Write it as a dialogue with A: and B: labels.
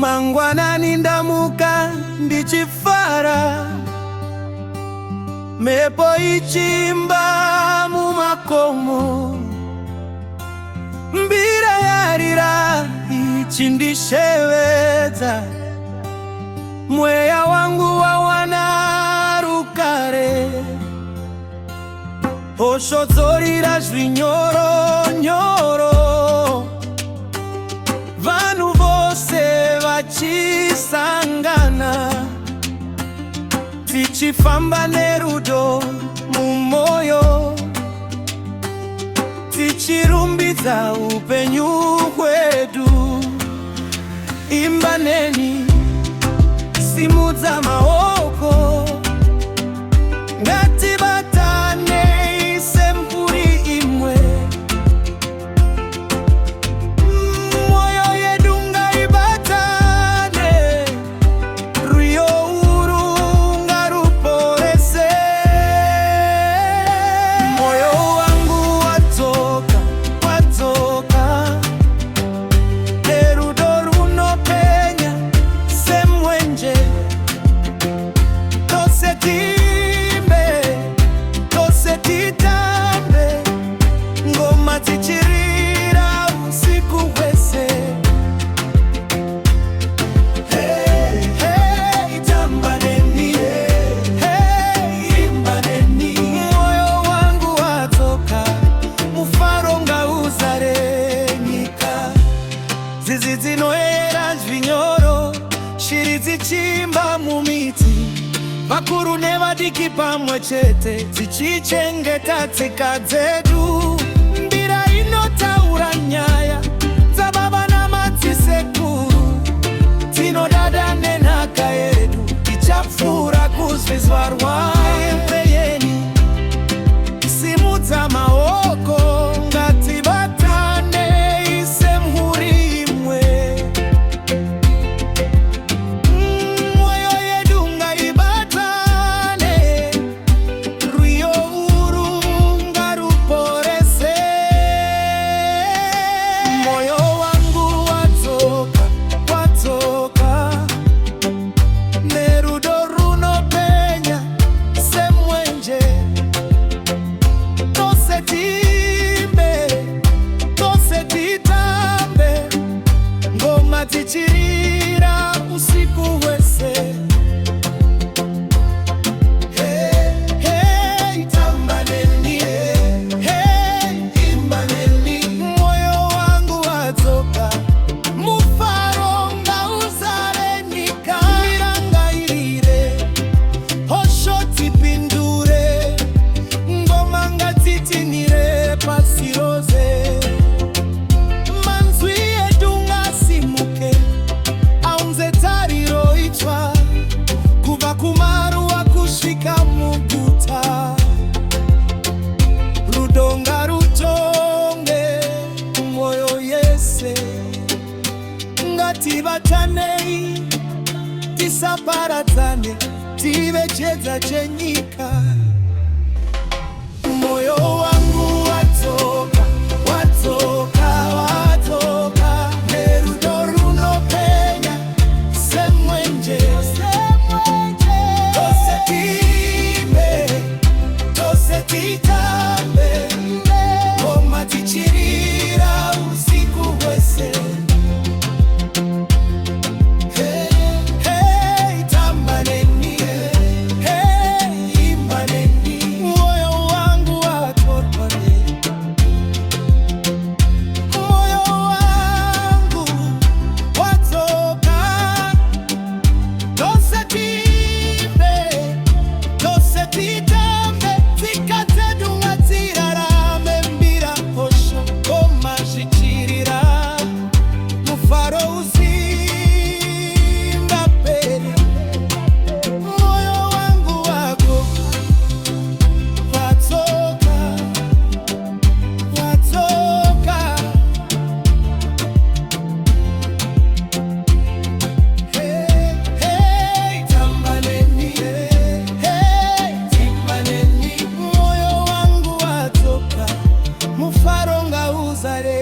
A: mangwanani ndamuka ndichifara, mepo ichimba mu makomo, mbira yarira ichindishewedza, mweya wangu wawanarukare, oshodzorira zvinyoronyoro, vanhu vose vachisangana, tichifamba nerudo mumoyo, tichirumbidza upenyu hwedu. Imbaneni, simudza maoko, ngatibatane semburi imwe, moyo yedu ngaibatane, ruyo uru ngaruporese. Moyo wangu watoka, nerudo runopenya semwenje, tose titambe, ngoma tichirira usiku wese. Hey, hey, tambaneni, hey, imbaneni, moyo wangu watoka, mufaro ngauzarenyika, zizi dzinoera zvinyoro, shiri dzichimba mumiti, vakuru nevadiki pamwe chete, tichichengeta tsika dzedu. Mbira inotaura nyaya dzababa namadzisekuru, tinodada nenhaka yedu, tichapfuura kuzvizwa rwaembeyeni. Simudza maoko, ngatibatane semhuri imwe, moyo yedu ngaibatane, ruyo uru ngaruporese. Moyo wangu watoka, nerudo runopenya semwenje, tose titambe, ngoma tichirira usiku wese. Hey, hey, tambaneni, hey, imbaneni, moyo wangu watoka, mufaro ngauzarenyika, mirangairire, hosho tipindure, ngoma ngatitinire pasiroze, manzwi edu ngasimuke, aunze tariro itwa, kuva kumaruwa kusvika muguta, rudo ngarutonge mwoyo yese. Ngatibatanei, tisaparadzane, tive chedza chenyika. Moyo wangu watoka, nerudo runopenya semwenje, tose titambe, ngoma tichirira usiku wese. Hey, hey, tambaneni, hey, imbaneni, moyo wangu watoka, moyo wangu watoka, tose titambe, tikatedu ngatirarame, mbira hosho ngoma zvichirira, mufaro usimba peri. Moyo wangu wako watoka, hey, hey, tambaneni, hey, imbaneni, moyo wangu watoka, mufaro ngauzare.